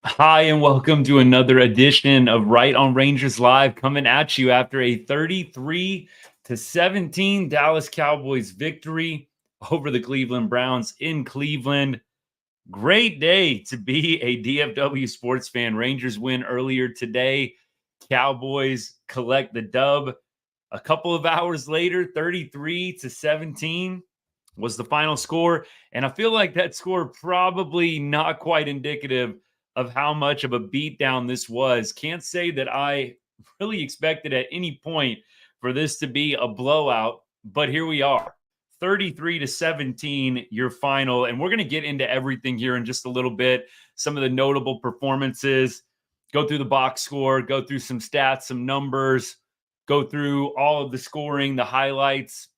Hi, and welcome to another edition of Right on Rangers Live, coming at you after a 33-17 Dallas Cowboys victory over the Cleveland Browns in Cleveland. Great day to be a DFW sports fan. Rangers win earlier today. Cowboys collect the dub. A couple of hours later, 33-17 was the final score. And I feel like that score probably not quite indicative of how much of a beatdown this was. Can't say that I really expected at any point for this to be a blowout, but here we are. 33-17, your final. And we're going to get into everything here in just a little bit. Some of the notable performances, go through the box score, go through some stats, some numbers, go through all of the scoring, the highlights.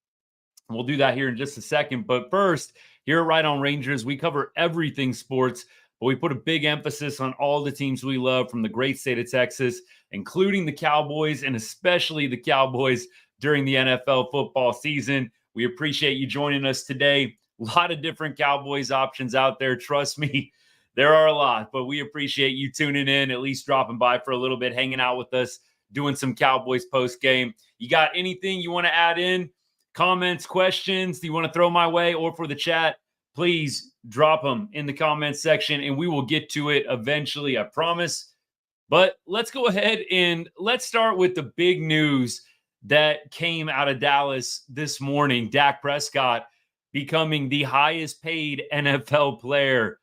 We'll do that here in just a second. But first, here at Right on Rangers, we cover everything sports, but we put a big emphasis on all the teams we love from the great state of Texas, including the Cowboys and especially the Cowboys during the NFL football season. We appreciate you joining us today. A lot of different Cowboys options out there. Trust me, there are a lot, but we appreciate you tuning in, at least dropping by for a little bit, hanging out with us, doing some Cowboys post game. You got anything you want to add in? Comments, questions, do you want to throw my way or for the chat? Please drop them in the comments section and we will get to it eventually, I promise. But let's go ahead and let's start with the big news that came out of Dallas this morning. Dak Prescott becoming the highest paid NFL player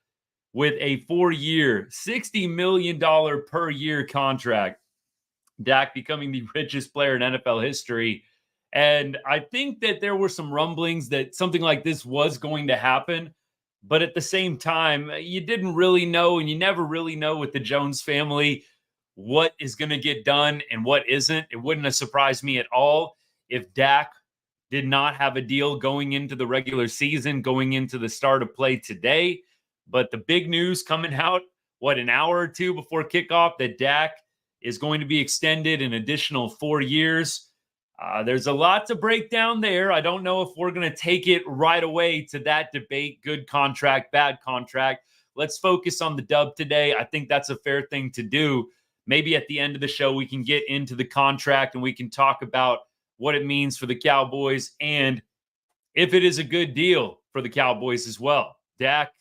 with a 4-year, $60 million per year contract. Dak becoming the richest player in NFL history. And I think that there were some rumblings that something like this was going to happen. But at the same time, you didn't really know, and you never really know with the Jones family what is going to get done and what isn't. It wouldn't have surprised me at all if Dak did not have a deal going into the regular season, going into the start of play today. But the big news coming out, an hour or two before kickoff, that Dak is going to be extended an additional 4 years. There's a lot to break down there. I don't know if we're going to take it right away to that debate, good contract, bad contract. Let's focus on the dub today. I think that's a fair thing to do. Maybe at the end of the show, we can get into the contract and we can talk about what it means for the Cowboys and if it is a good deal for the Cowboys as well. Dak,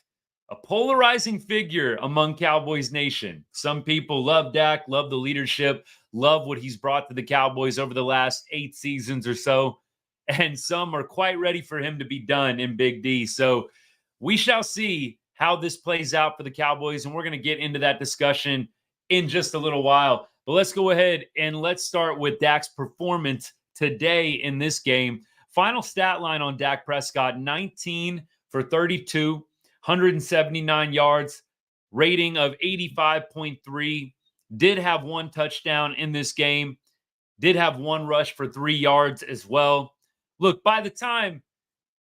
a polarizing figure among Cowboys Nation. Some people love Dak, love the leadership, love what he's brought to the Cowboys over the last 8 seasons or so. And some are quite ready for him to be done in Big D. So we shall see how this plays out for the Cowboys. And we're going to get into that discussion in just a little while. But let's go ahead and let's start with Dak's performance today in this game. Final stat line on Dak Prescott, 19 for 32, 179 yards, rating of 85.3. Did have one touchdown in this game. Did have one rush for 3 yards as well. Look, by the time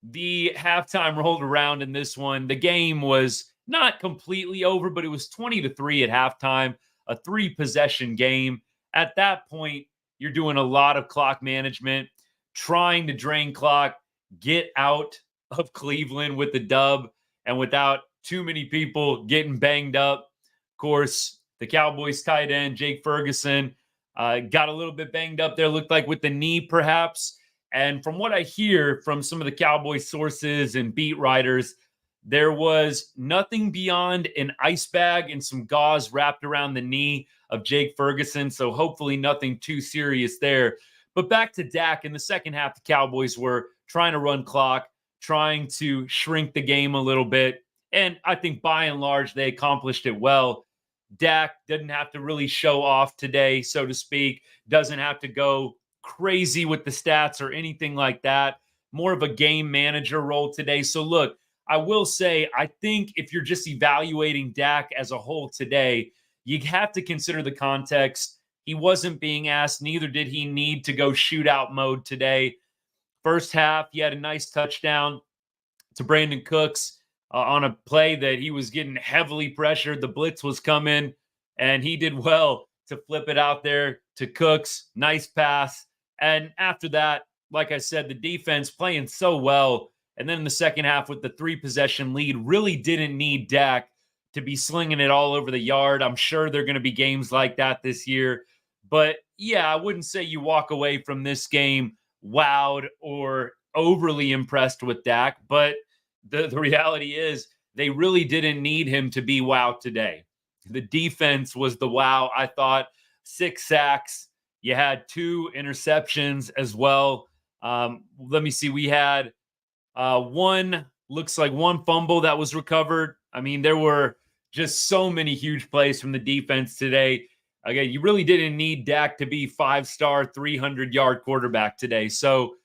the halftime rolled around in this one, the game was not completely over, but it was 20-3 at halftime, a 3-possession game. At that point, you're doing a lot of clock management, trying to drain clock, get out of Cleveland with the dub, and without too many people getting banged up. Of course, the Cowboys tight end, Jake Ferguson, got a little bit banged up there, looked like with the knee perhaps. And from what I hear from some of the Cowboys sources and beat writers, there was nothing beyond an ice bag and some gauze wrapped around the knee of Jake Ferguson. So hopefully nothing too serious there. But back to Dak, in the second half, the Cowboys were trying to run clock, trying to shrink the game a little bit. And I think by and large, they accomplished it well. Dak didn't have to really show off today, so to speak, doesn't have to go crazy with the stats or anything like that. More of a game manager role today. So look, I will say, I think if you're just evaluating Dak as a whole today, you have to consider the context. He wasn't being asked, neither did he need to go shootout mode today. First half, he had a nice touchdown to Brandon Cooks on a play that he was getting heavily pressured. The blitz was coming, and he did well to flip it out there to Cooks. Nice pass. And after that, like I said, the defense playing so well. And then in the second half with the 3-possession lead, really didn't need Dak to be slinging it all over the yard. I'm sure there are going to be games like that this year. But yeah, I wouldn't say you walk away from this game wowed or overly impressed with Dak. But the reality is they really didn't need him to be wow today. The defense was the wow. I thought 6 sacks. You had 2 interceptions as well. Let me see. We had one, looks like one fumble that was recovered. I mean, there were just so many huge plays from the defense today. Again, you really didn't need Dak to be 5-star, 300-yard quarterback today. So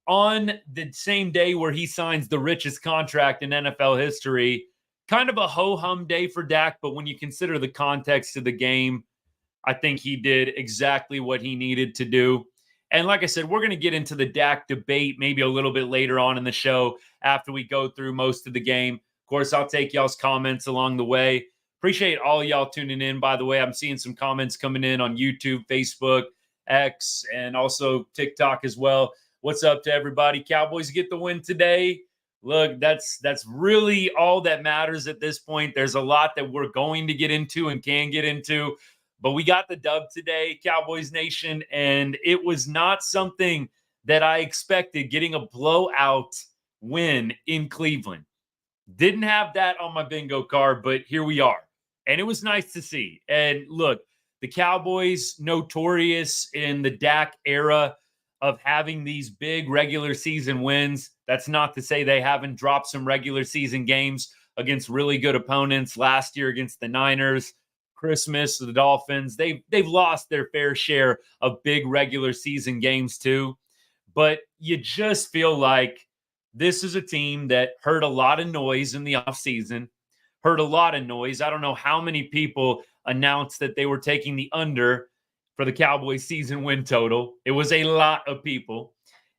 on the same day where he signs the richest contract in NFL history, kind of a ho-hum day for Dak, but when you consider the context of the game, I think he did exactly what he needed to do. And like I said, we're going to get into the Dak debate maybe a little bit later on in the show after we go through most of the game. Of course, I'll take y'all's comments along the way. Appreciate all y'all tuning in, by the way. I'm seeing some comments coming in on YouTube, Facebook, X, and also TikTok as well. What's up to everybody? Cowboys get the win today. Look, that's really all that matters at this point. There's a lot that we're going to get into and can get into. But we got the dub today, Cowboys Nation, and it was not something that I expected, getting a blowout win in Cleveland. Didn't have that on my bingo card, but here we are. And it was nice to see. And look, the Cowboys, notorious in the Dak era of having these big regular season wins. That's not to say they haven't dropped some regular season games against really good opponents last year against the Niners. Christmas, the Dolphins, they've lost their fair share of big regular season games too. But you just feel like this is a team that heard a lot of noise in the offseason, heard a lot of noise. I don't know how many people announced that they were taking the under for the Cowboys season win total. It was a lot of people.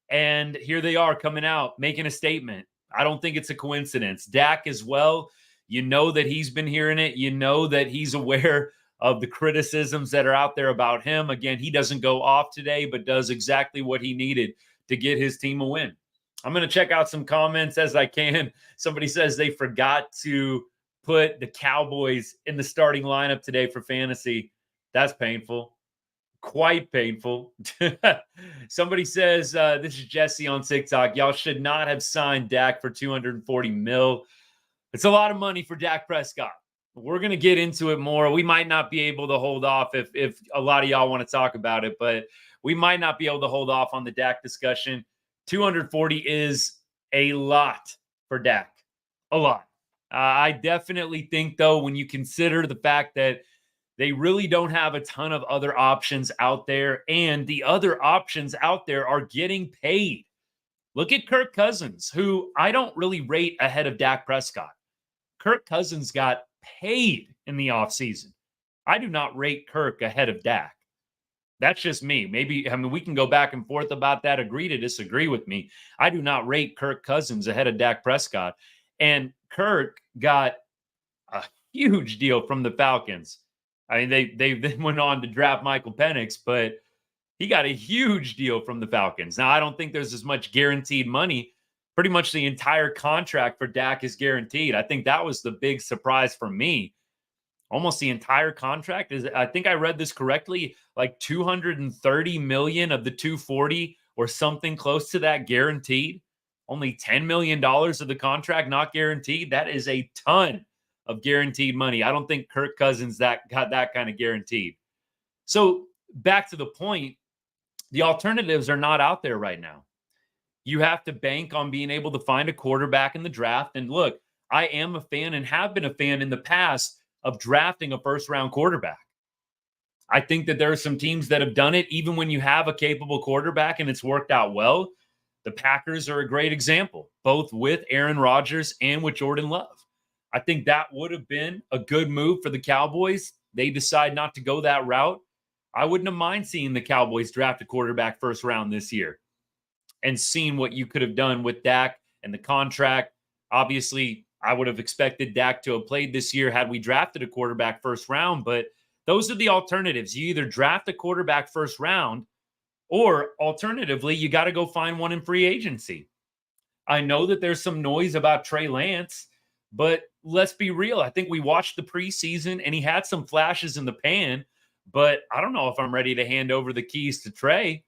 And here they are coming out, making a statement. I don't think it's a coincidence. Dak as well. You know that he's been hearing it. You know that he's aware of the criticisms that are out there about him. Again, he doesn't go off today, but does exactly what he needed to get his team a win. I'm going to check out some comments as I can. Somebody says they forgot to put the Cowboys in the starting lineup today for fantasy. That's painful. Quite painful. Somebody says, this is Jesse on TikTok. Y'all should not have signed Dak for $240 million. It's a lot of money for Dak Prescott. We're going to get into it more. We might not be able to hold off if a lot of y'all want to talk about it, but we might not be able to hold off on the Dak discussion. 240 is a lot for Dak. A lot. I definitely think, though, when you consider the fact that they really don't have a ton of other options out there, and the other options out there are getting paid. Look at Kirk Cousins, who I don't really rate ahead of Dak Prescott. Kirk Cousins got paid in the offseason. I do not rate Kirk ahead of Dak. That's just me. Maybe, I mean, we can go back and forth about that, agree to disagree with me. I do not rate Kirk Cousins ahead of Dak Prescott. And Kirk got a huge deal from the Falcons. I mean, they then went on to draft Michael Penix, but he got a huge deal from the Falcons. Now, I don't think there's as much guaranteed money. Pretty much the entire contract for Dak is guaranteed. I think that was the big surprise for me. Almost the entire contract is, I think I read this correctly, like $230 million of the 240 or something close to that guaranteed. Only $10 million of the contract not guaranteed. That is a ton of guaranteed money. I don't think Kirk Cousins got that kind of guaranteed. So back to the point, the alternatives are not out there right now. You have to bank on being able to find a quarterback in the draft. And look, I am a fan and have been a fan in the past of drafting a first-round quarterback. I think that there are some teams that have done it even when you have a capable quarterback and it's worked out well. The Packers are a great example, both with Aaron Rodgers and with Jordan Love. I think that would have been a good move for the Cowboys. They decide not to go that route. I wouldn't have mind seeing the Cowboys draft a quarterback first round this year and seeing what you could have done with Dak and the contract. Obviously, I would have expected Dak to have played this year had we drafted a quarterback first round, but those are the alternatives. You either draft a quarterback first round, or alternatively, you got to go find one in free agency. I know that there's some noise about Trey Lance, but let's be real. I think we watched the preseason and he had some flashes in the pan, but I don't know if I'm ready to hand over the keys to Trey.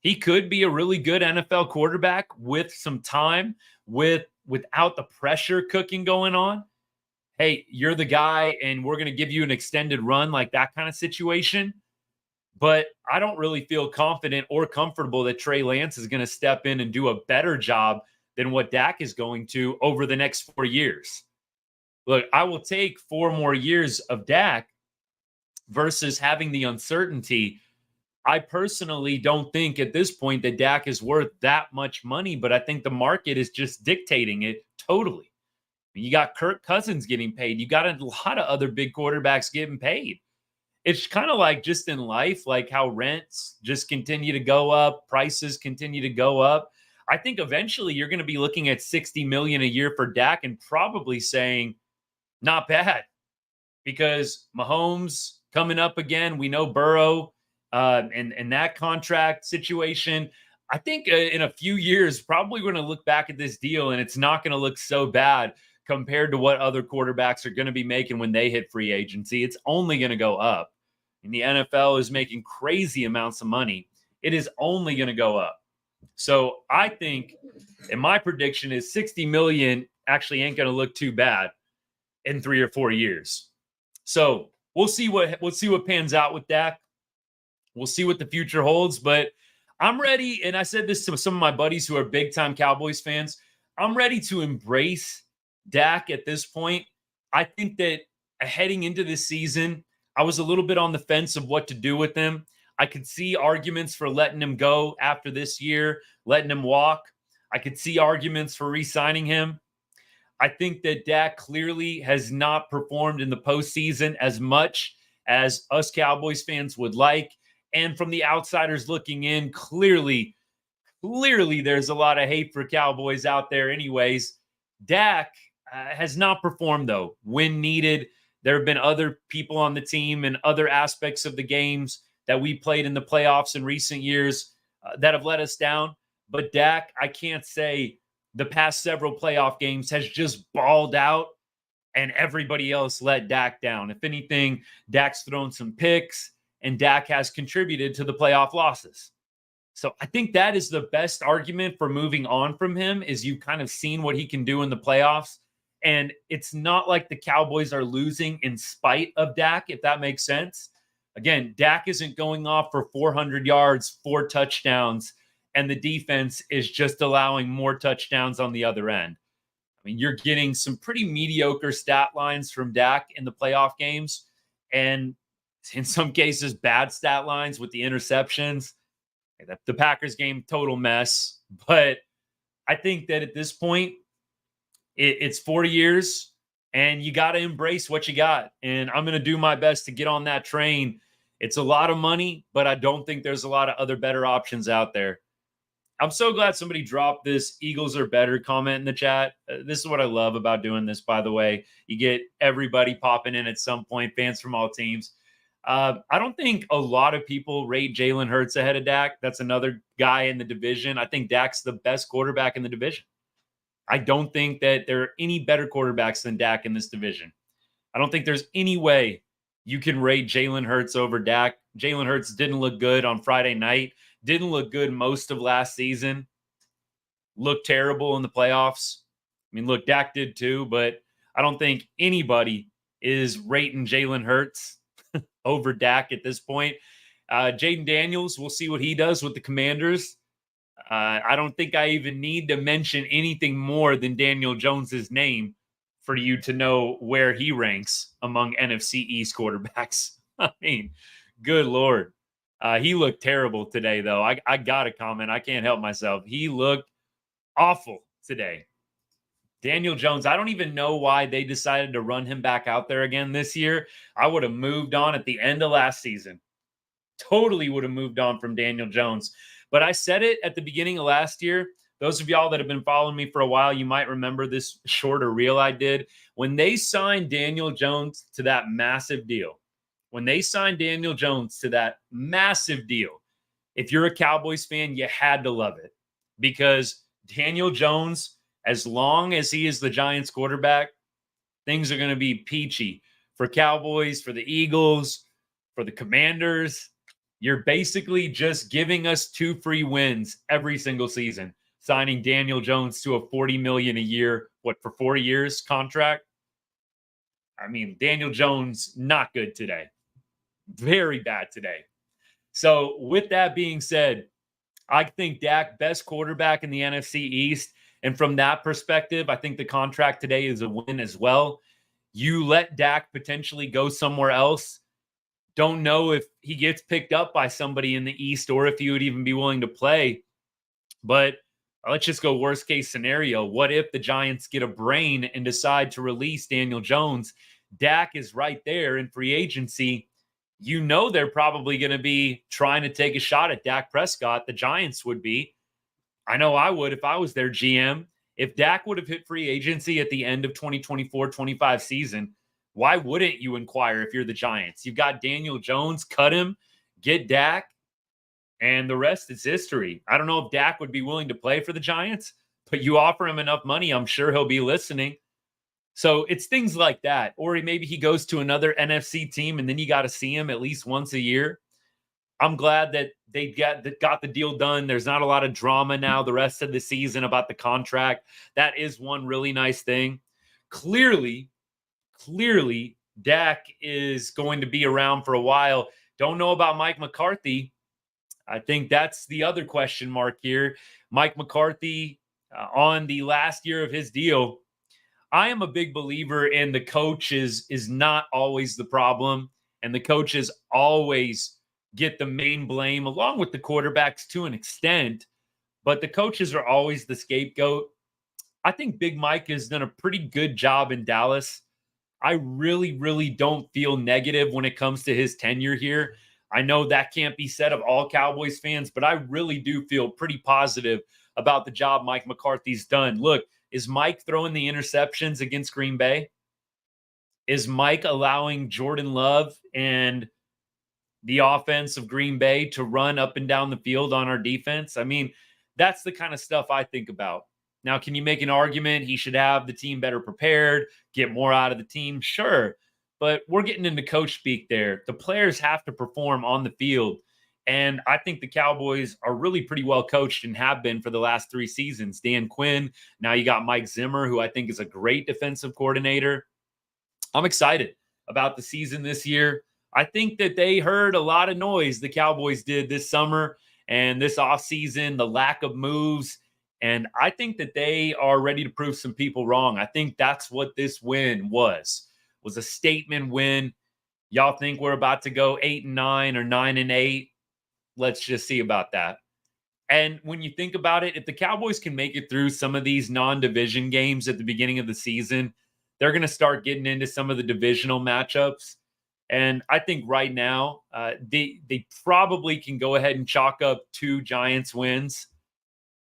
He could be a really good NFL quarterback with some time, without the pressure cooking going on. Hey, you're the guy and we're going to give you an extended run, like that kind of situation. But I don't really feel confident or comfortable that Trey Lance is going to step in and do a better job than what Dak is going to over the next 4 years. Look, I will take 4 more years of Dak versus having the uncertainty. I personally don't think at this point that Dak is worth that much money, but I think the market is just dictating it totally. You got Kirk Cousins getting paid. You got a lot of other big quarterbacks getting paid. It's kind of like just in life, like how rents just continue to go up, prices continue to go up. I think eventually you're going to be looking at 60 million a year for Dak and probably saying, not bad, because Mahomes coming up again. We know Burrow and that contract situation. I think in a few years, probably going to look back at this deal and it's not going to look so bad compared to what other quarterbacks are going to be making when they hit free agency. It's only going to go up. And the NFL is making crazy amounts of money. It is only going to go up. So I think, and my prediction is 60 million actually ain't going to look too bad in 3 or 4 years. So we'll see what pans out with Dak. We'll see what the future holds, but I'm ready. And I said this to some of my buddies who are big time Cowboys fans. I'm ready to embrace Dak at this point. I think that heading into this season, I was a little bit on the fence of what to do with him. I could see arguments for letting him go after this year, letting him walk. I could see arguments for re-signing him. I think that Dak clearly has not performed in the postseason as much as us Cowboys fans would like. And from the outsiders looking in, clearly there's a lot of hate for Cowboys out there anyways. Dak has not performed, though, when needed. There have been other people on the team and other aspects of the games that we played in the playoffs in recent years that have let us down. But Dak, I can't say the past several playoff games has just balled out and everybody else let Dak down. If anything, Dak's thrown some picks and Dak has contributed to the playoff losses. So I think that is the best argument for moving on from him, is you've kind of seen what he can do in the playoffs. And it's not like the Cowboys are losing in spite of Dak, if that makes sense. Again, Dak isn't going off for 400 yards, 4 touchdowns, and the defense is just allowing more touchdowns on the other end. I mean, you're getting some pretty mediocre stat lines from Dak in the playoff games, and in some cases, bad stat lines with the interceptions. The Packers game, total mess. But I think that at this point, it's 4 years and you got to embrace what you got. And I'm going to do my best to get on that train. It's a lot of money, but I don't think there's a lot of other better options out there. I'm so glad somebody dropped this Eagles are better comment in the chat. This is what I love about doing this, by the way. You get everybody popping in at some point, fans from all teams. I don't think a lot of people rate Jalen Hurts ahead of Dak. That's another guy in the division. I think Dak's the best quarterback in the division. I don't think that there are any better quarterbacks than Dak in this division. I don't think there's any way you can rate Jalen Hurts over Dak. Jalen Hurts didn't look good on Friday night. Didn't look good most of last season. Looked terrible in the playoffs. I mean, look, Dak did too, but I don't think anybody is rating Jalen Hurts over Dak at this point. Jaden Daniels, we'll see what he does with the Commanders. I don't think I even need to mention anything more than Daniel Jones's name for you to know where he ranks among NFC East quarterbacks. I mean, good Lord. He looked terrible today, though. I got to comment. I can't help myself. He looked awful today. Daniel Jones, I don't even know why they decided to run him back out there again this year. I would have moved on at the end of last season. Totally would have moved on from Daniel Jones. But I said it at the beginning of last year. Those of y'all that have been following me for a while, you might remember this shorter reel I did. When they signed Daniel Jones to that massive deal, if you're a Cowboys fan, you had to love it. Because Daniel Jones, as long as he is the Giants quarterback, things are going to be peachy for Cowboys, for the Eagles, for the Commanders. You're basically just giving us 2 free wins every single season, signing Daniel Jones to a $40 million a year, for 4 years contract. I mean, Daniel Jones, not good today. Very bad today. So with that being said, I think Dak, best quarterback in the NFC East. And from that perspective, I think the contract today is a win as well. You let Dak potentially go somewhere else. Don't know if he gets picked up by somebody in the East or if he would even be willing to play. But let's just go worst case scenario. What if the Giants get a brain and decide to release Daniel Jones? Dak is right there in free agency. You know they're probably going to be trying to take a shot at Dak Prescott. The Giants would be. I know I would if I was their GM. If Dak would have hit free agency at the end of 2024-25 season, why wouldn't you inquire if you're the Giants? You've got Daniel Jones, cut him, get Dak, and the rest is history. I don't know if Dak would be willing to play for the Giants, but you offer him enough money, I'm sure he'll be listening. So it's things like that. Or maybe he goes to another NFC team and then you got to see him at least once a year. I'm glad that they got the deal done. There's not a lot of drama now the rest of the season about the contract. That is one really nice thing. Clearly, Dak is going to be around for a while. Don't know about Mike McCarthy. I think that's the other question mark here. Mike McCarthy on the last year of his deal. I am a big believer in the coach is not always the problem, and the coaches always get the main blame along with the quarterbacks to an extent, but the coaches are always the scapegoat. I think Big Mike has done a pretty good job in Dallas. I really don't feel negative when it comes to his tenure here. I know that can't be said of all Cowboys fans, but I really do feel pretty positive about the job Mike McCarthy's done. Look, is Mike throwing the interceptions against Green Bay? Is Mike allowing Jordan Love and the offense of Green Bay to run up and down the field on our defense? I mean, that's the kind of stuff I think about. Now, can you make an argument he should have the team better prepared, get more out of the team? Sure. But we're getting into coach speak there. The players have to perform on the field. And I think the Cowboys are really pretty well coached and have been for the last 3 seasons. Dan Quinn, now you got Mike Zimmer, who I think is a great defensive coordinator. I'm excited about the season this year. I think that they heard a lot of noise the Cowboys did this summer and this offseason, the lack of moves. And I think that they are ready to prove some people wrong. I think that's what this win was a statement win. Y'all think we're about to go 8-9 or 9-8? Let's just see about that. And when you think about it, if the Cowboys can make it through some of these non-division games at the beginning of the season, they're going to start getting into some of the divisional matchups. And I think right now, they probably can go ahead and chalk up 2 Giants wins.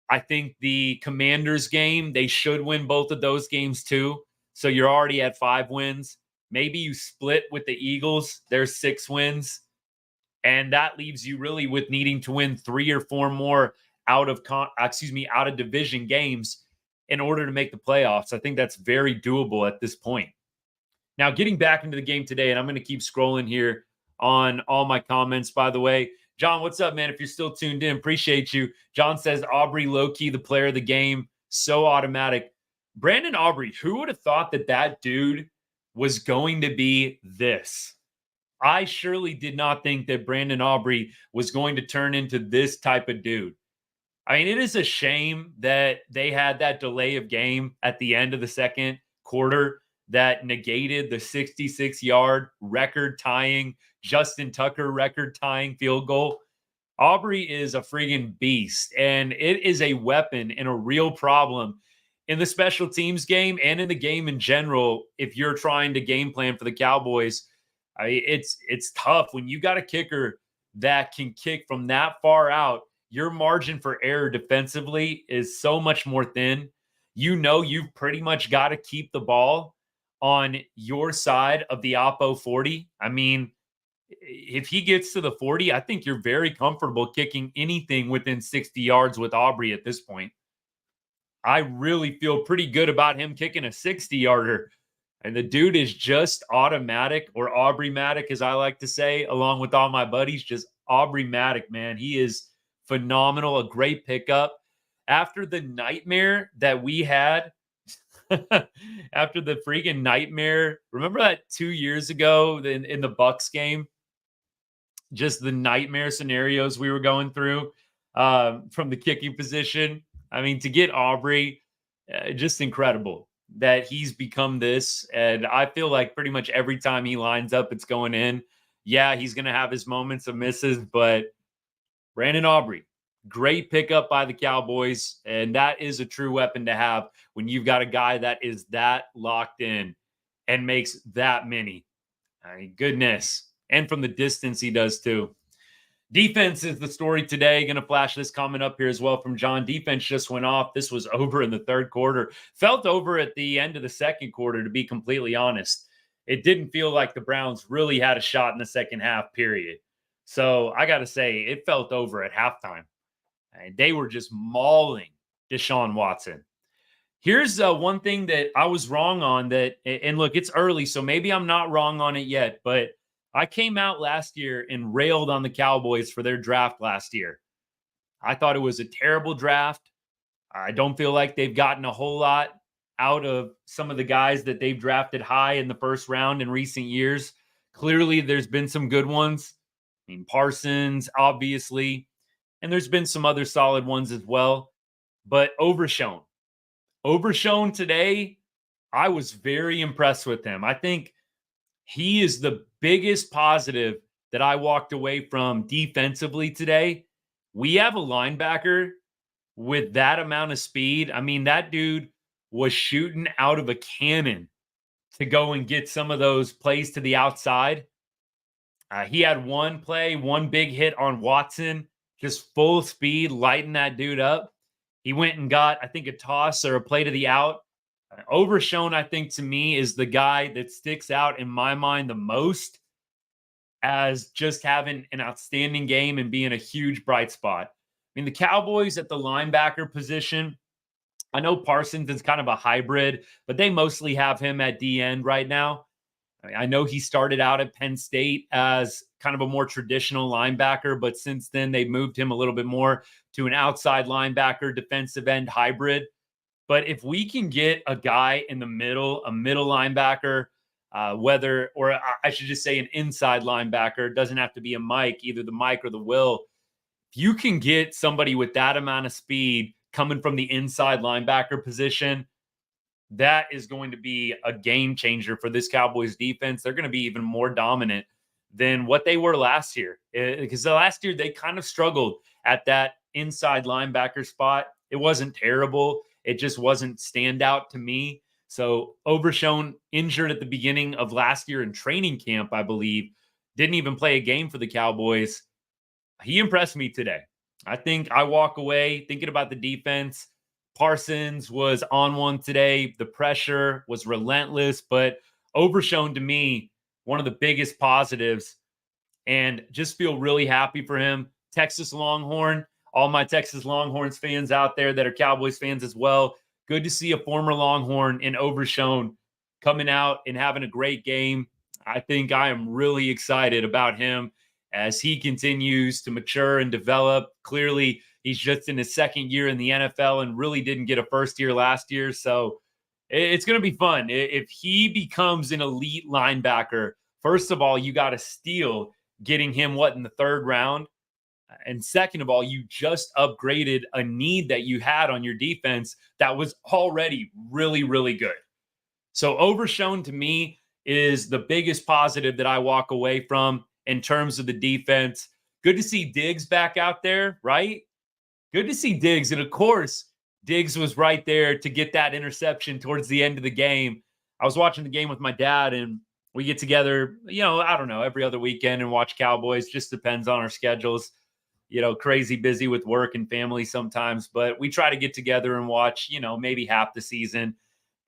I think the Commanders game, they should win both of those games too. So you're already at 5 wins. Maybe you split with the Eagles. There's 6 wins. And that leaves you really with needing to win 3 or 4 more out of division games in order to make the playoffs. I think that's very doable at this point. Now, getting back into the game today, and I'm going to keep scrolling here on all my comments, by the way. John, what's up, man? If you're still tuned in, appreciate you. John says, Aubrey, low-key, the player of the game. So automatic. Brandon Aubrey, who would have thought that dude was going to be this? I surely did not think that Brandon Aubrey was going to turn into this type of dude. I mean, it is a shame that they had that delay of game at the end of the second quarter that negated the 66-yard record-tying, Justin Tucker record-tying field goal. Aubrey is a friggin' beast, and it is a weapon and a real problem in the special teams game and in the game in general. If you're trying to game plan for the Cowboys, it's tough when you got a kicker that can kick from that far out. Your margin for error defensively is so much more thin. You know you've pretty much got to keep the ball on your side of the Oppo 40. I mean, if he gets to the 40, I think you're very comfortable kicking anything within 60 yards with Aubrey at this point. I really feel pretty good about him kicking a 60-yarder. And the dude is just automatic, or Aubrey-matic, as I like to say, along with all my buddies, just Aubrey-matic, man. He is phenomenal, a great pickup. After the nightmare that we had, after the freaking nightmare, remember that 2 years ago in the Bucks game? Just the nightmare scenarios we were going through from the kicking position. I mean, to get Aubrey, just incredible that he's become this. And I feel like pretty much every time he lines up, it's going in. Yeah, he's going to have his moments of misses, but Brandon Aubrey, great pickup by the Cowboys. And that is a true weapon to have when you've got a guy that is that locked in and makes that many. I mean, goodness. And from the distance, he does too. Defense is the story today. Going to flash this comment up here as well from John. Defense just went off. This was over in the third quarter. Felt over at the end of the second quarter, to be completely honest. It didn't feel like the Browns really had a shot in the second half, period. So I got to say, it felt over at halftime. And they were just mauling Deshaun Watson. Here's one thing that I was wrong on that, and look, it's early, so maybe I'm not wrong on it yet, but I came out last year and railed on the Cowboys for their draft last year. I thought it was a terrible draft. I don't feel like they've gotten a whole lot out of some of the guys that they've drafted high in the first round in recent years. Clearly, there's been some good ones. I mean, Parsons, obviously, and there's been some other solid ones as well, but overshown today. I was very impressed with him. I think he is the biggest positive that I walked away from defensively today. We have a linebacker with that amount of speed. I mean, that dude was shooting out of a cannon to go and get some of those plays to the outside. He had one play, one big hit on Watson, just full speed, lighting that dude up. He went and got, I think, a toss or a play to the out. Overshown, I think, to me, is the guy that sticks out in my mind the most as just having an outstanding game and being a huge bright spot. I mean, the Cowboys at the linebacker position, I know Parsons is kind of a hybrid, but they mostly have him at D end right now. I know he started out at Penn State as kind of a more traditional linebacker, but since then they moved him a little bit more to an outside linebacker, defensive end hybrid. But if we can get a guy in the middle, a middle linebacker, or I should just say an inside linebacker, it doesn't have to be a Mike, either the Mike or the Will. If you can get somebody with that amount of speed coming from the inside linebacker position, that is going to be a game changer for this Cowboys defense. They're going to be even more dominant than what they were last year. Because last year they kind of struggled at that inside linebacker spot. It wasn't terrible. It just wasn't standout to me. So Overshown, injured at the beginning of last year in training camp, I believe, didn't even play a game for the Cowboys. He impressed me today. I think I walk away thinking about the defense. Parsons was on one today. The pressure was relentless, but Overshown, to me, one of the biggest positives, and just feel really happy for him. Texas Longhorn, all my Texas Longhorns fans out there that are Cowboys fans as well. Good to see a former Longhorn in Overshown coming out and having a great game. I think I am really excited about him as he continues to mature and develop. Clearly, he's just in his second year in the NFL and really didn't get a first year last year. So it's going to be fun. If he becomes an elite linebacker, first of all, you got to steal getting him in the third round. And second of all, you just upgraded a need that you had on your defense that was already really, really good. So Overshown, to me, is the biggest positive that I walk away from in terms of the defense. Good to see Diggs back out there, right? Good to see Diggs. And of course, Diggs was right there to get that interception towards the end of the game. I was watching the game with my dad, and we get together, I don't know, every other weekend and watch Cowboys. Just depends on our schedules. Crazy busy with work and family sometimes, but we try to get together and watch, maybe half the season.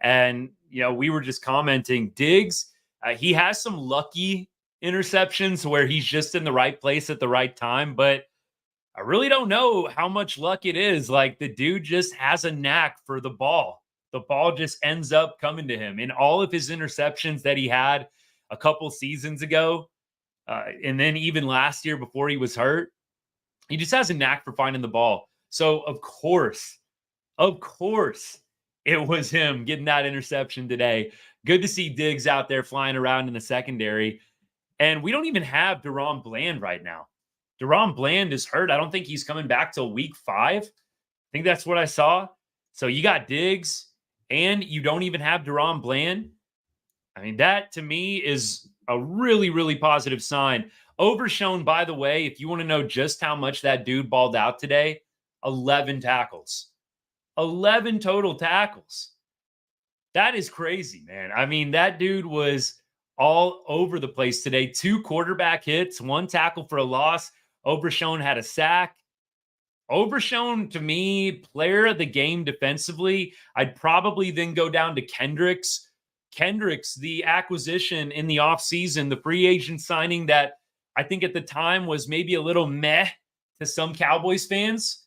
And, we were just commenting, Diggs, he has some lucky interceptions where he's just in the right place at the right time, but I really don't know how much luck it is. Like, the dude just has a knack for the ball. The ball just ends up coming to him. In all of his interceptions that he had a couple seasons ago, and then even last year before he was hurt, he just has a knack for finding the ball. So, of course, it was him getting that interception today. Good to see Diggs out there flying around in the secondary. And we don't even have Deron Bland right now. Deron Bland is hurt. I don't think he's coming back till week 5. I think that's what I saw. So you got Diggs and you don't even have Deron Bland. I mean, that to me is a really, really positive sign. Overshown, by the way, if you want to know just how much that dude balled out today, 11 tackles. 11 total tackles. That is crazy, man. I mean, that dude was all over the place today. 2 quarterback hits, 1 tackle for a loss. Overshown had a sack. Overshown, to me, player of the game defensively. I'd probably then go down to Kendricks. Kendricks, the acquisition in the offseason, the free agent signing that I think at the time was maybe a little meh to some Cowboys fans.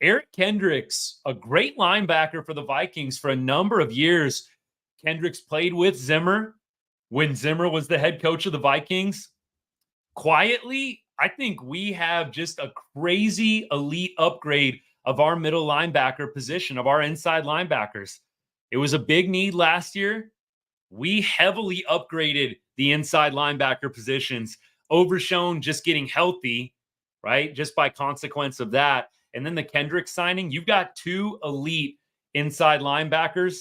Eric Kendricks, a great linebacker for the Vikings for a number of years. Kendricks played with Zimmer when Zimmer was the head coach of the Vikings. Quietly, I think we have just a crazy elite upgrade of our middle linebacker position, of our inside linebackers. It was a big need last year. We heavily upgraded the inside linebacker positions. Overshown just getting healthy, right? Just by consequence of that. And then the Kendrick signing, you've got 2 elite inside linebackers.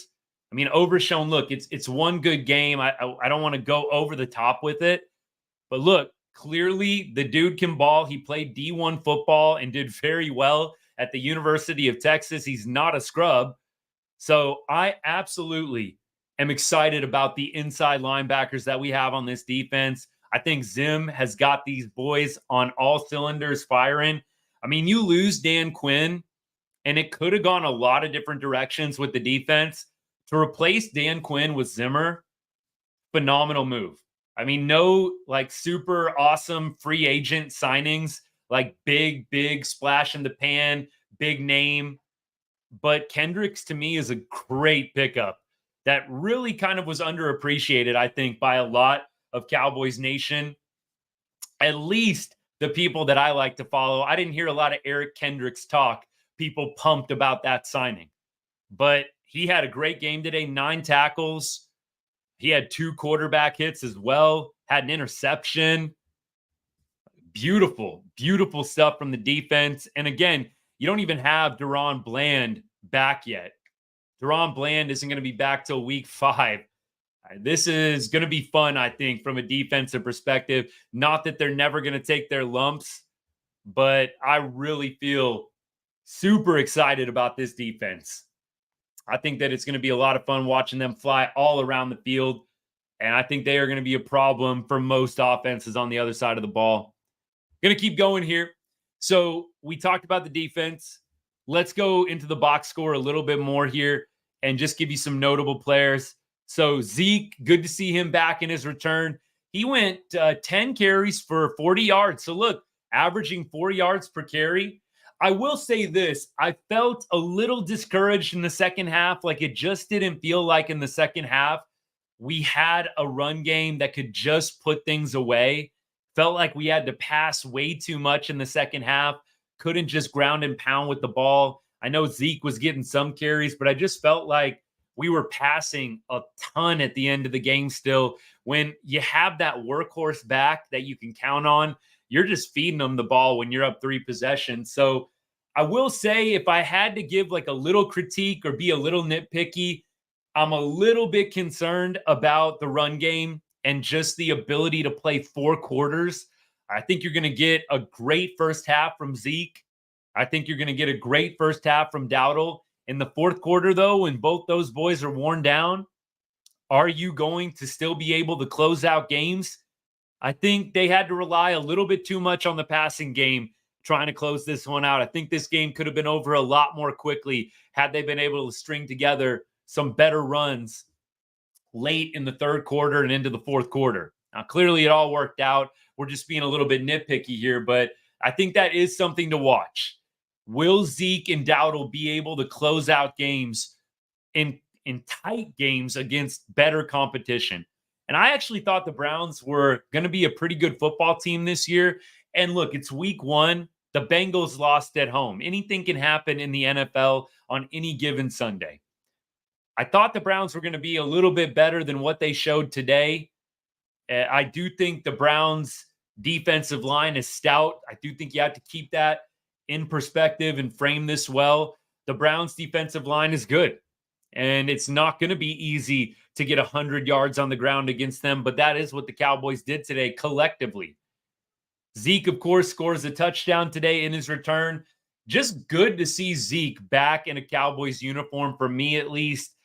I mean, Overshown, look, it's one good game. I don't want to go over the top with it. But look, clearly the dude can ball. He played D1 football and did very well at the University of Texas. He's not a scrub. So I absolutely am excited about the inside linebackers that we have on this defense. I think Zim has got these boys on all cylinders firing. I mean, you lose Dan Quinn, and it could have gone a lot of different directions with the defense. To replace Dan Quinn with Zimmer, phenomenal move. I mean, no like super awesome free agent signings, like big splash in the pan, big name. But Kendricks to me is a great pickup that really kind of was underappreciated, I think, by a lot of Cowboys Nation. At least the people that I like to follow. I didn't hear a lot of Eric Kendricks talk, people pumped about that signing. But he had a great game today, 9 tackles. He had 2 quarterback hits as well, had an interception. Beautiful stuff from the defense. And again, you don't even have Deron Bland back yet. Deron Bland isn't going to be back till week 5. This is going to be fun, I think, from a defensive perspective. Not that they're never going to take their lumps, but I really feel super excited about this defense. I think that it's going to be a lot of fun watching them fly all around the field, and I think they are going to be a problem for most offenses on the other side of the ball. Going to keep going here. So we talked about the defense. Let's go into the box score a little bit more here and just give you some notable players. So Zeke, good to see him back in his return. He went 10 carries for 40 yards. So look, averaging 4 yards per carry. I will say this. I felt a little discouraged in the second half. Like it just didn't feel like in the second half we had a run game that could just put things away. Felt like we had to pass way too much in the second half. Couldn't just ground and pound with the ball. I know Zeke was getting some carries, but I just felt like we were passing a ton at the end of the game still. When you have that workhorse back that you can count on, you're just feeding them the ball when you're up 3 possessions. So I will say if I had to give like a little critique or be a little nitpicky, I'm a little bit concerned about the run game and just the ability to play 4 quarters. I think you're going to get a great first half from Zeke. I think you're going to get a great first half from Dowdle. In the fourth quarter, though, when both those boys are worn down, are you going to still be able to close out games? I think they had to rely a little bit too much on the passing game trying to close this one out. I think this game could have been over a lot more quickly had they been able to string together some better runs late in the third quarter and into the fourth quarter. Now, clearly it all worked out. We're just being a little bit nitpicky here, but I think that is something to watch. Will Zeke and Dowdle be able to close out games in tight games against better competition. And I actually thought the Browns were going to be a pretty good football team this year. And look, it's week 1. The Bengals lost at home. Anything can happen in the NFL on any given Sunday. I thought the Browns were going to be a little bit better than what they showed today. I do think the Browns' defensive line is stout. I do think you have to keep that in perspective and frame this well. The Browns' defensive line is good, and it's not going to be easy to get 100 yards on the ground against them, but that is what the Cowboys did today collectively. Zeke, of course, scores a touchdown today in his return. Just good to see Zeke back in a Cowboys uniform, for me at least.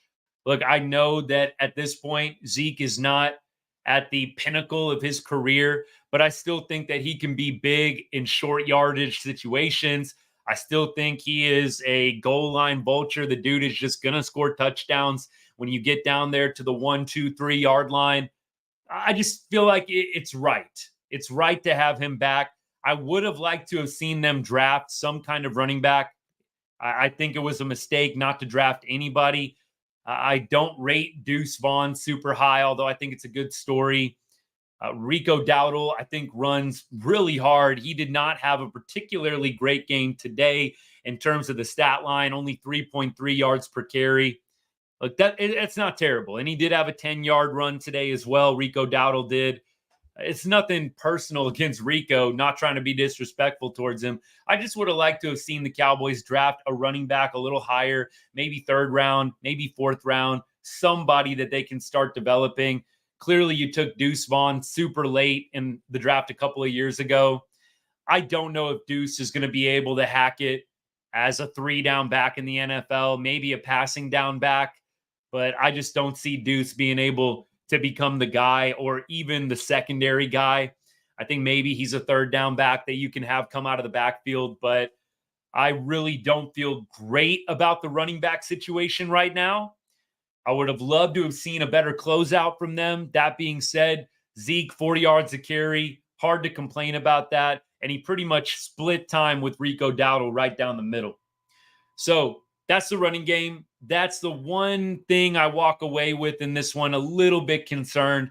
Look, I know that at this point, Zeke is not at the pinnacle of his career, but I still think that he can be big in short yardage situations. I still think he is a goal line vulture. The dude is just going to score touchdowns when you get down there to the 1, 2, 3 yard line. I just feel like it's right. It's right to have him back. I would have liked to have seen them draft some kind of running back. I think it was a mistake not to draft anybody. I don't rate Deuce Vaughn super high, although I think it's a good story. Rico Dowdle, I think, runs really hard. He did not have a particularly great game today in terms of the stat line, only 3.3 yards per carry. Look, it's not terrible. And he did have a 10-yard run today as well. Rico Dowdle did. It's nothing personal against Rico, not trying to be disrespectful towards him. I just would have liked to have seen the Cowboys draft a running back a little higher, maybe 3rd round, maybe 4th round, somebody that they can start developing. Clearly, you took Deuce Vaughn super late in the draft a couple of years ago. I don't know if Deuce is going to be able to hack it as a 3-down back in the NFL, maybe a passing down back, but I just don't see Deuce being able to become the guy or even the secondary guy. I think maybe he's a 3rd down back that you can have come out of the backfield, but I really don't feel great about the running back situation right now. I would have loved to have seen a better closeout from them. That being said, Zeke, 40 yards a carry, hard to complain about that. And he pretty much split time with Rico Dowdle right down the middle. So that's the running game. That's the one thing I walk away with in this one, a little bit concerned.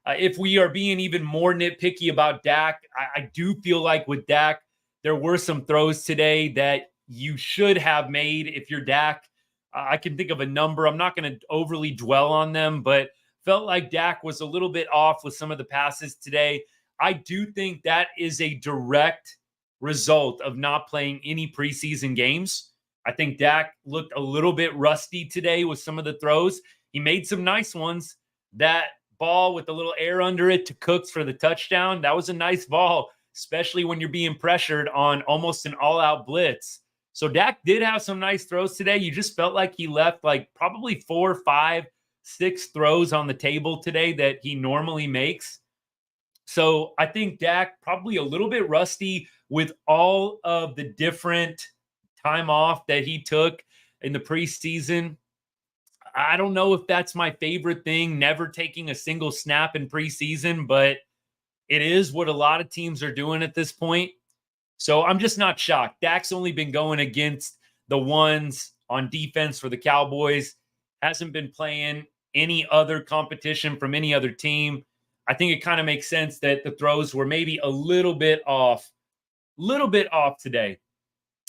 If we are being even more nitpicky about Dak, I do feel like with Dak, there were some throws today that you should have made if you're Dak. I can think of a number. I'm not going to overly dwell on them, but felt like Dak was a little bit off with some of the passes today. I do think that is a direct result of not playing any preseason games. I think Dak looked a little bit rusty today with some of the throws. He made some nice ones. That ball with a little air under it to Cooks for the touchdown, that was a nice ball, especially when you're being pressured on almost an all-out blitz. So Dak did have some nice throws today. You just felt like he left like probably 4, 5, 6 throws on the table today that he normally makes. So I think Dak probably a little bit rusty with all of the different time off that he took in the preseason. I don't know if that's my favorite thing, never taking a single snap in preseason, but it is what a lot of teams are doing at this point. So I'm just not shocked. Dak's only been going against the ones on defense for the Cowboys. Hasn't been playing any other competition from any other team. I think it kind of makes sense that the throws were maybe a little bit off today.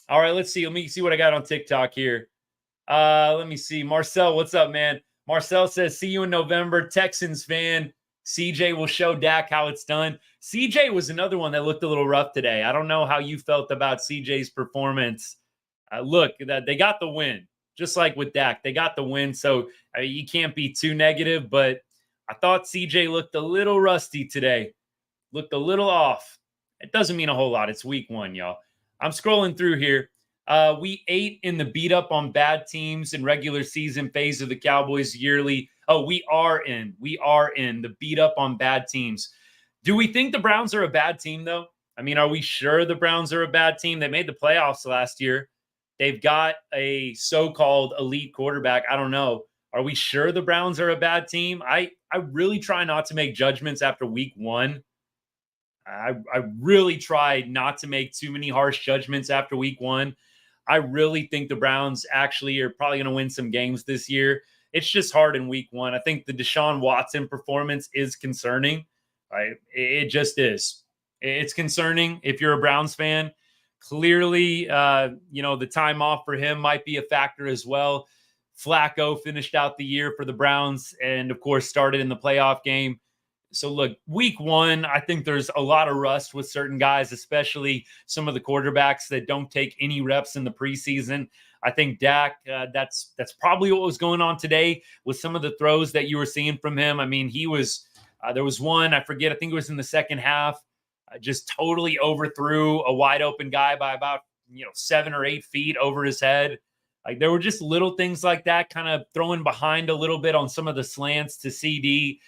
All right, let's see. Let me see what I got on TikTok here. Let me see. Marcel, what's up, man? Marcel says, see you in November. Texans fan. CJ will show Dak how it's done. CJ was another one that looked a little rough today. I don't know how you felt about CJ's performance. Look, they got the win, just like with Dak. They got the win, so you can't be too negative, but I thought CJ looked a little rusty today. Looked a little off. It doesn't mean a whole lot. It's week 1, y'all. I'm scrolling through here. We ate in the beat up on bad teams in regular season phase of the Cowboys yearly. Oh, we are in the beat up on bad teams. Do we think the Browns are a bad team, though? I mean, are we sure the Browns are a bad team? They made the playoffs last year. They've got a so-called elite quarterback. I don't know. Are we sure the Browns are a bad team? I really try not to make judgments after week 1. I really try not to make too many harsh judgments after week 1. I really think the Browns actually are probably going to win some games this year. It's just hard in week one. I think the Deshaun Watson performance is concerning. Right? It just is. It's concerning if you're a Browns fan. Clearly, the time off for him might be a factor as well. Flacco finished out the year for the Browns and, of course, started in the playoff game. So, look, week one, I think there's a lot of rust with certain guys, especially some of the quarterbacks that don't take any reps in the preseason. I think Dak, that's probably what was going on today with some of the throws that you were seeing from him. I mean, he was there was one, I forget, I think it was in the second half, just totally overthrew a wide open guy by about 7 or 8 feet over his head. Like there were just little things like that, kind of throwing behind a little bit on some of the slants to CD.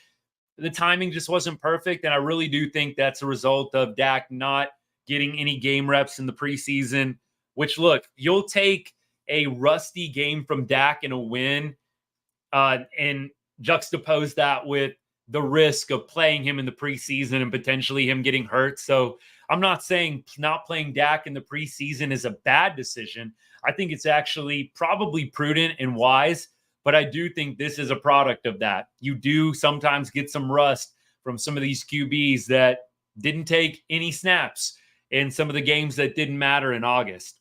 The timing just wasn't perfect, and I really do think that's a result of Dak not getting any game reps in the preseason. Which, look, you'll take a rusty game from Dak and a win, and juxtapose that with the risk of playing him in the preseason and potentially him getting hurt. So I'm not saying not playing Dak in the preseason is a bad decision. I think it's actually probably prudent and wise, but I do think this is a product of that. You do sometimes get some rust from some of these QBs that didn't take any snaps in some of the games that didn't matter in August.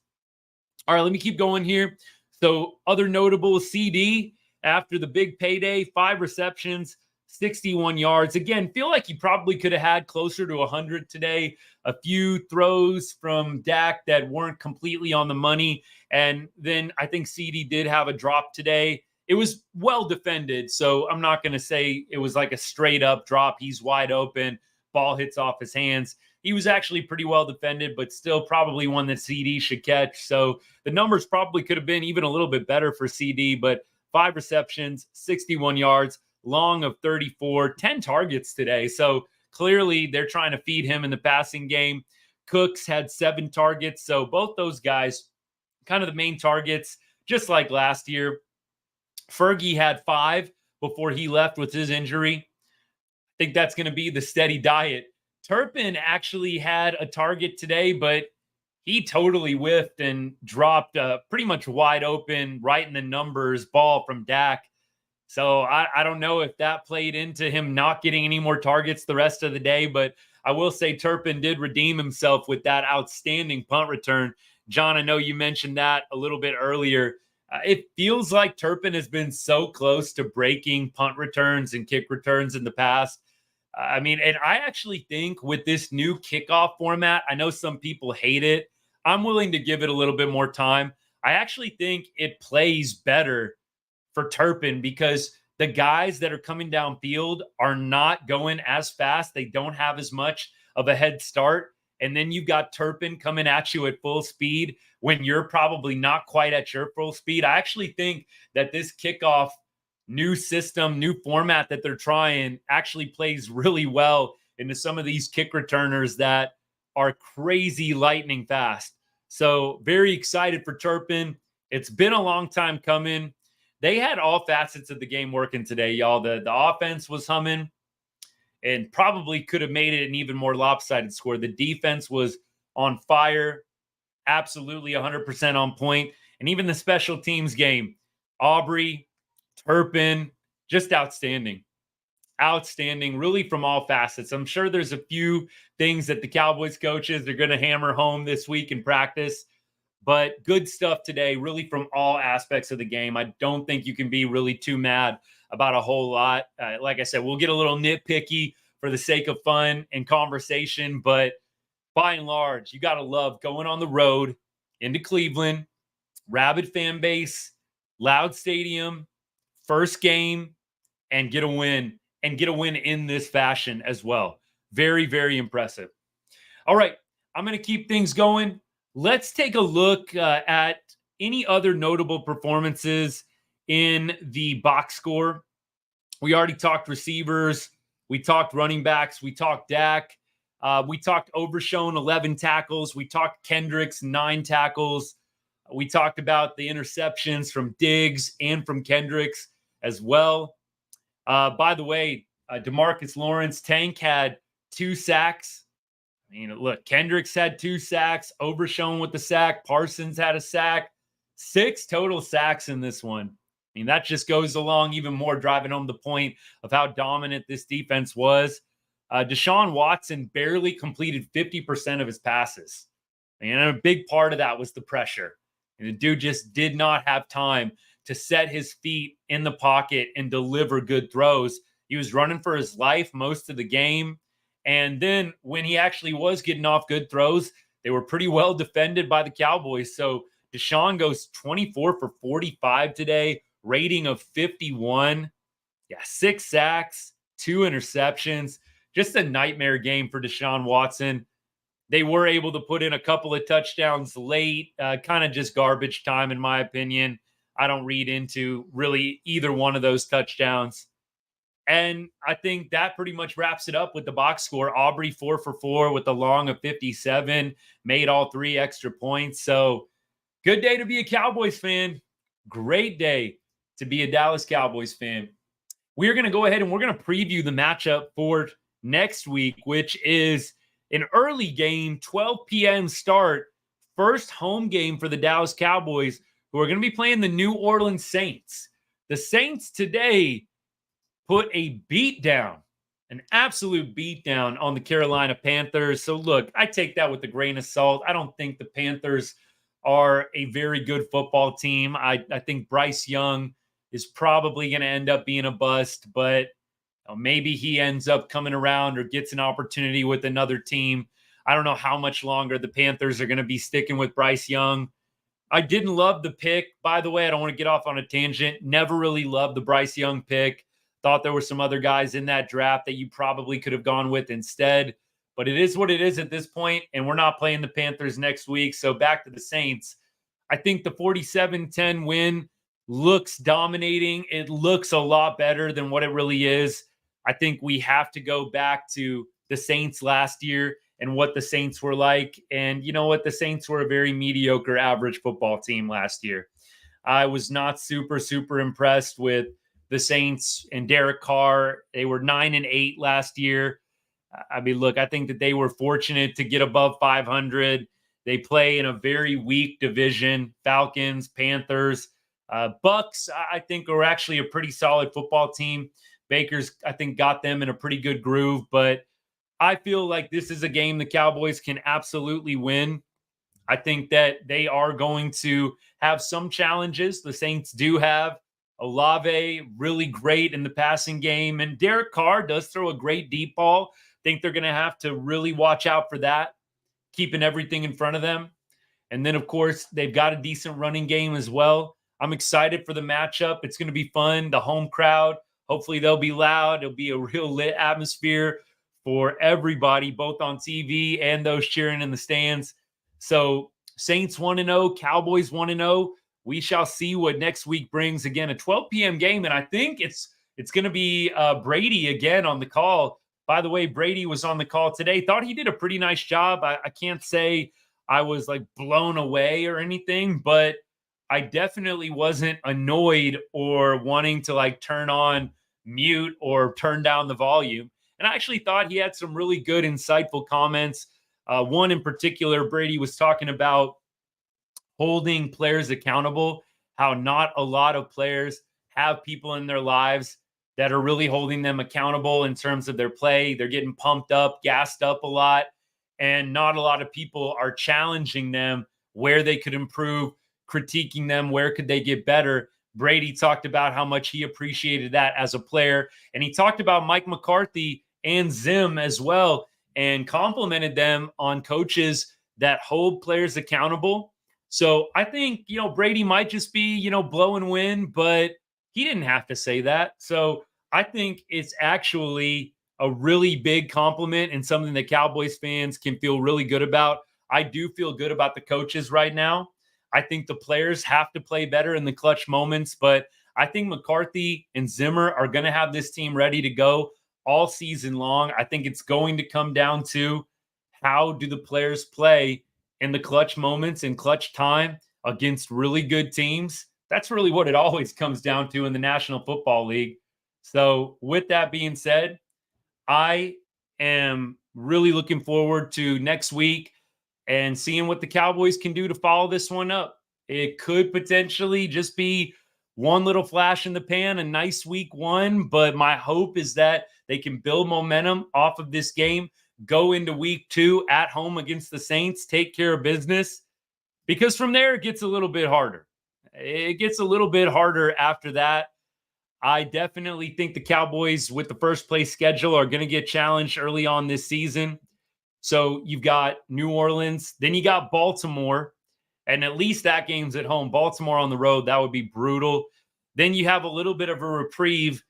All right, let me keep going here. So other notable, CD after the big payday, 5 receptions, 61 yards. Again, feel like he probably could have had closer to 100 today. A few throws from Dak that weren't completely on the money. And then I think CD did have a drop today. It was well defended, so I'm not going to say it was like a straight up drop. He's wide open. Ball hits off his hands. He was actually pretty well defended, but still probably one that CD should catch. So the numbers probably could have been even a little bit better for CD, but 5 receptions, 61 yards, long of 34, 10 targets today. So clearly they're trying to feed him in the passing game. Cooks had 7 targets. So both those guys, kind of the main targets, just like last year. Fergie had 5 before he left with his injury. I think that's going to be the steady diet. Turpin actually had a target today, but he totally whiffed and dropped a pretty much wide open, right in the numbers ball from Dak. So I don't know if that played into him not getting any more targets the rest of the day, but I will say Turpin did redeem himself with that outstanding punt return. John, I know you mentioned that a little bit earlier. It feels like Turpin has been so close to breaking punt returns and kick returns in the past. I mean, and I actually think with this new kickoff format, I know some people hate it. I'm willing to give it a little bit more time. I actually think it plays better for Turpin because the guys that are coming downfield are not going as fast. They don't have as much of a head start. And then you've got Turpin coming at you at full speed when you're probably not quite at your full speed. I actually think that this kickoff new system, new format that they're trying actually plays really well into some of these kick returners that are crazy lightning fast. So very excited for Turpin. It's been a long time coming. They had all facets of the game working today, y'all. The offense was humming and probably could have made it an even more lopsided score. The defense was on fire, absolutely 100% on point. And even the special teams game, Aubrey, Turpin, just outstanding. Outstanding, really from all facets. I'm sure there's a few things that the Cowboys coaches are going to hammer home this week in practice, but good stuff today, really from all aspects of the game. I don't think you can be really too mad about a whole lot. Like I said, we'll get a little nitpicky for the sake of fun and conversation, but by and large, you got to love going on the road into Cleveland, rabid fan base, loud stadium, first game, and get a win in this fashion as well. Very, very impressive. All right, I'm going to keep things going. Let's take a look at any other notable performances in the box score. We already talked receivers. We talked running backs. We talked Dak. We talked Overshown, 11 tackles. We talked Kendricks, 9 tackles. We talked about the interceptions from Diggs and from Kendricks as well. By the way, DeMarcus Lawrence, Tank had 2 sacks. Look, Kendricks had 2 sacks, Overshown with the sack, Parsons had a sack, 6 total sacks in this one. That just goes along even more, driving home the point of how dominant this defense was. Deshaun Watson barely completed 50% of his passes. And a big part of that was the pressure. And the dude just did not have time to set his feet in the pocket and deliver good throws. He was running for his life most of the game. And then when he actually was getting off good throws, they were pretty well defended by the Cowboys. So Deshaun goes 24 for 45 today, rating of 51. Yeah, 6 sacks, 2 interceptions. Just a nightmare game for Deshaun Watson. They were able to put in a couple of touchdowns late, kind of just garbage time, in my opinion. I don't read into really either one of those touchdowns. And I think that pretty much wraps it up with the box score. Aubrey 4 for 4 with a long of 57, made all 3 extra points. So good day to be a Cowboys fan. Great day to be a Dallas Cowboys fan. We're going to go ahead and we're going to preview the matchup for next week, which is an early game, 12 p.m. start, first home game for the Dallas Cowboys, who are going to be playing the New Orleans Saints. The Saints today put a beatdown, an absolute beatdown on the Carolina Panthers. So look, I take that with a grain of salt. I don't think the Panthers are a very good football team. I think Bryce Young is probably going to end up being a bust, but maybe he ends up coming around or gets an opportunity with another team. I don't know how much longer the Panthers are going to be sticking with Bryce Young. I didn't love the pick, by the way. I don't want to get off on a tangent. Never really loved the Bryce Young pick. Thought there were some other guys in that draft that you probably could have gone with instead. But it is what it is at this point, and we're not playing the Panthers next week. So back to the Saints. I think the 47-10 win looks dominating. It looks a lot better than what it really is. I think we have to go back to the Saints last year and what the Saints were like. And you know what? The Saints were a very mediocre, average football team last year. I was not super impressed with the Saints and Derek Carr. They were 9-8 last year. Look, I think that they were fortunate to get above 500. They play in a very weak division. Falcons, Panthers, Bucks, I think are actually a pretty solid football team. Baker's, I think, got them in a pretty good groove, but I feel like this is a game the Cowboys can absolutely win. I think that they are going to have some challenges. The Saints do have Olave, really great in the passing game, and Derek Carr does throw a great deep ball. I think they're going to have to really watch out for that, keeping everything in front of them. And then, of course, they've got a decent running game as well. I'm excited for the matchup. It's going to be fun. The home crowd, hopefully they'll be loud. It'll be a real lit atmosphere for everybody, both on TV and those cheering in the stands. So Saints 1-0, Cowboys 1-0. We shall see what next week brings. Again, a 12 p.m. game, and I think it's going to be Brady again on the call. By the way, Brady was on the call today. Thought he did a pretty nice job. I can't say I was like blown away or anything, but I definitely wasn't annoyed or wanting to like turn on mute or turn down the volume. And I actually thought he had some really good, insightful comments. One in particular, Brady was talking about holding players accountable, how not a lot of players have people in their lives that are really holding them accountable in terms of their play. They're getting pumped up, gassed up a lot, and not a lot of people are challenging them where they could improve, critiquing them, where could they get better. Brady talked about how much he appreciated that as a player, and he talked about Mike McCarthy and Zim as well, and complimented them on coaches that hold players accountable. So I think, Brady might just be, blowing wind, but he didn't have to say that. So I think it's actually a really big compliment and something that Cowboys fans can feel really good about. I do feel good about the coaches right now. I think the players have to play better in the clutch moments, but I think McCarthy and Zimmer are going to have this team ready to go all season long. I think it's going to come down to how do the players play in the clutch moments and clutch time against really good teams. That's really what it always comes down to in the National Football League. So with that being said, I am really looking forward to next week and seeing what the Cowboys can do to follow this one up. It could potentially just be one little flash in the pan, a nice week one, but my hope is that they can build momentum off of this game, go into week two at home against the Saints, take care of business, because from there it gets a little bit harder. It gets a little bit harder after that. I definitely think the Cowboys, with the first place schedule, are going to get challenged early on this season. So you've got New Orleans, then you got Baltimore, and at least that game's at home. Baltimore on the road, that would be brutal. Then you have a little bit of a reprieve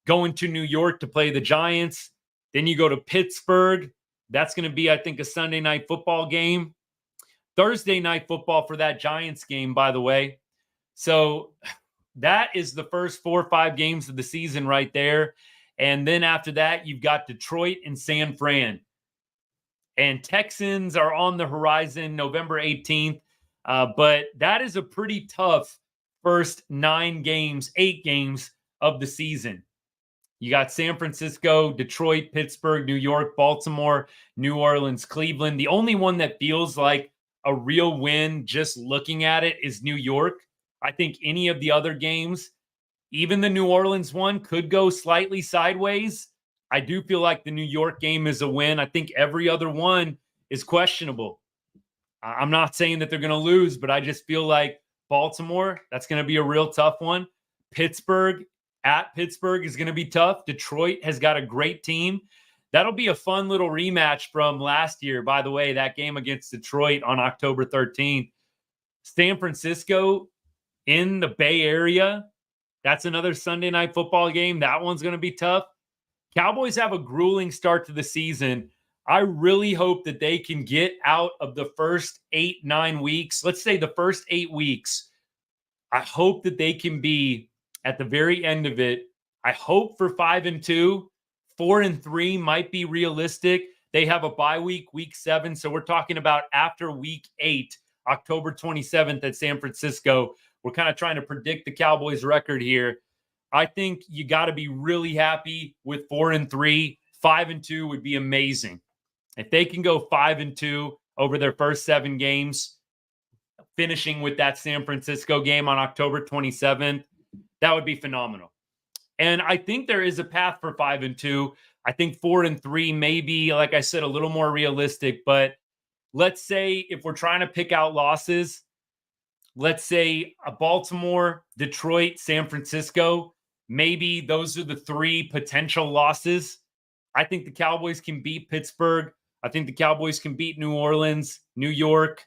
going to New York to play the Giants. Then you go to Pittsburgh. That's going to be, I think, a Sunday night football game. Thursday night football for that Giants game, by the way. So that is the first 4 or 5 games of the season right there. And then after that, you've got Detroit and San Fran. And Texans are on the horizon November 18th. But that is a pretty tough first 8 games of the season. You got San Francisco, Detroit, Pittsburgh, New York, Baltimore, New Orleans, Cleveland. The only one that feels like a real win just looking at it is New York. I think any of the other games, even the New Orleans one, could go slightly sideways. I do feel like the New York game is a win. I think every other one is questionable. I'm not saying that they're going to lose, but I just feel like Baltimore, that's going to be a real tough one. Pittsburgh, at Pittsburgh, is going to be tough. Detroit has got a great team. That'll be a fun little rematch from last year, by the way, that game against Detroit on October 13th. San Francisco in the Bay Area, that's another Sunday night football game. That one's going to be tough. Cowboys have a grueling start to the season. I really hope that they can get out of the first 8-9 weeks. Let's say the first 8 weeks. I hope that they can be at the very end of it. I hope for 5-2. 4-3 might be realistic. They have a bye week, week 7. So we're talking about after week 8, October 27th at San Francisco. We're kind of trying to predict the Cowboys record here. I think you got to be really happy with 4-3. 5-2 would be amazing. If they can go 5-2 over their first 7 games, finishing with that San Francisco game on October 27th, that would be phenomenal. And I think there is a path for 5-2. I think 4-3 may be, like I said, a little more realistic. But let's say if we're trying to pick out losses, let's say a Baltimore, Detroit, San Francisco, maybe those are the 3 potential losses. I think the Cowboys can beat Pittsburgh. I think the Cowboys can beat New Orleans, New York.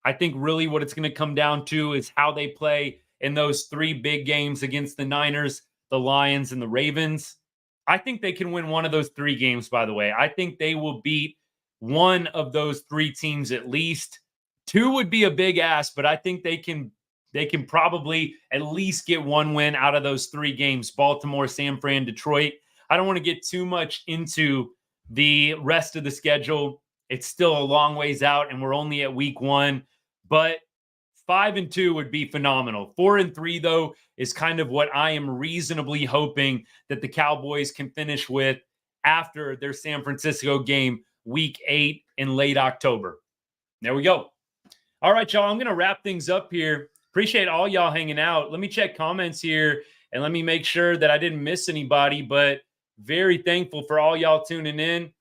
I think really what it's going to come down to is how they play in those 3 big games against the Niners, the Lions, and the Ravens. I think they can win one of those 3 games, by the way. I think they will beat one of those 3 teams at least. 2 would be a big ask, but I think they can probably at least get 1 win out of those 3 games: Baltimore, San Fran, Detroit. I don't want to get too much into the rest of the schedule. It's still a long ways out, and we're only at week 1. But 5-2 would be phenomenal. 4-3, though, is kind of what I am reasonably hoping that the Cowboys can finish with after their San Francisco game, week 8 in late October. There we go. All right, y'all, I'm going to wrap things up here. Appreciate all y'all hanging out. Let me check comments here, and let me make sure that I didn't miss anybody, but very thankful for all y'all tuning in.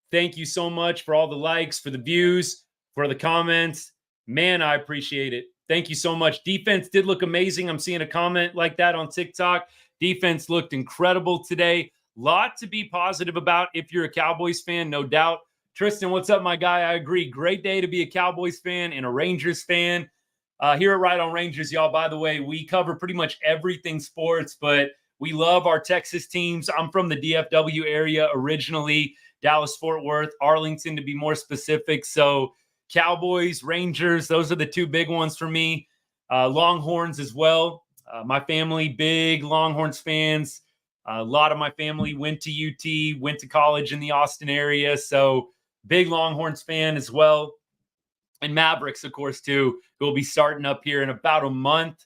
Thank you so much for all the likes, for the views, for the comments. Man, I appreciate it. Thank you so much. Defense did look amazing. I'm seeing a comment like that on TikTok. Defense looked incredible today. Lot to be positive about if you're a Cowboys fan, no doubt. Tristan, what's up, my guy? I agree. Great day to be a Cowboys fan and a Rangers fan. Here at Right on Rangers, y'all, by the way, we cover pretty much everything sports, but we love our Texas teams. I'm from the DFW area originally, Dallas, Fort Worth, Arlington to be more specific. So Cowboys, Rangers, those are the 2 big ones for me. Longhorns as well. My family, big Longhorns fans. A lot of my family went to UT, went to college in the Austin area. So big Longhorns fan as well. And Mavericks, of course, too, who will be starting up here in about a month.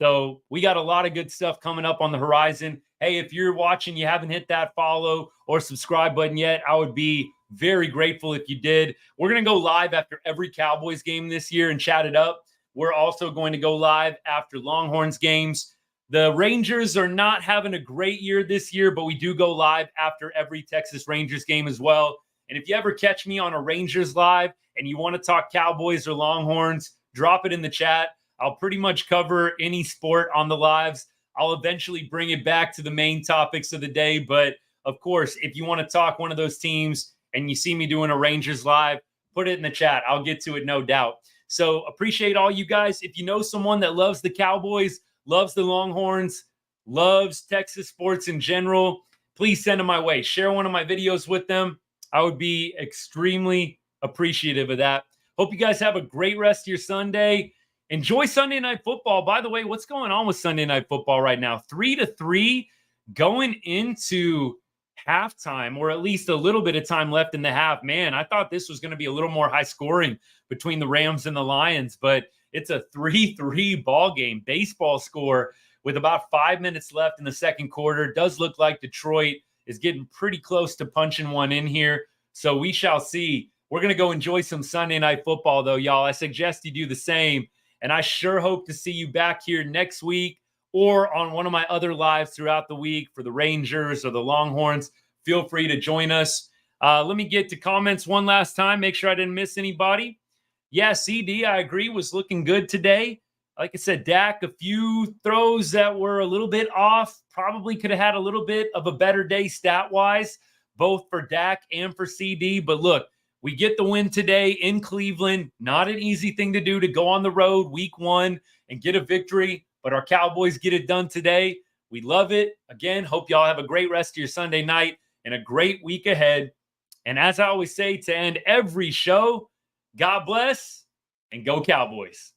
So we got a lot of good stuff coming up on the horizon Hey, if you're watching, you haven't hit that follow or subscribe button yet, I would be very grateful if you did. We're going to go live after every Cowboys game this year and chat it up. We're also going to go live after Longhorns games. The Rangers are not having a great year this year, but we do go live after every Texas Rangers game as well. And if you ever catch me on a Rangers live and you want to talk Cowboys or Longhorns, drop it in the chat. I'll pretty much cover any sport on the lives. I'll eventually bring it back to the main topics of the day. But of course, if you want to talk one of those teams and you see me doing a Rangers live, put it in the chat. I'll get to it, no doubt. So appreciate all you guys. If you know someone that loves the Cowboys, loves the Longhorns, loves Texas sports in general, please send them my way. Share one of my videos with them. I would be extremely appreciative of that. Hope you guys have a great rest of your Sunday. Enjoy Sunday Night Football. By the way, what's going on with Sunday Night Football right now? 3-3 going into halftime, or at least a little bit of time left in the half. Man, I thought this was going to be a little more high scoring between the Rams and the Lions, but it's a 3-3 ball game. Baseball score with about 5 minutes left in the second quarter. It does look like Detroit is getting pretty close to punching one in here. So we shall see. We're going to go enjoy some Sunday Night Football, though, y'all. I suggest you do the same. And I sure hope to see you back here next week or on one of my other lives throughout the week for the Rangers or the Longhorns. Feel free to join us. Let me get to comments one last time. Make sure I didn't miss anybody. Yeah, CD, I agree, was looking good today. Like I said, Dak, a few throws that were a little bit off. Probably could have had a little bit of a better day stat-wise, both for Dak and for CD. But look, we get the win today in Cleveland. Not an easy thing to do to go on the road week one and get a victory. But our Cowboys get it done today. We love it. Again, hope y'all have a great rest of your Sunday night and a great week ahead. And as I always say to end every show, God bless and go Cowboys.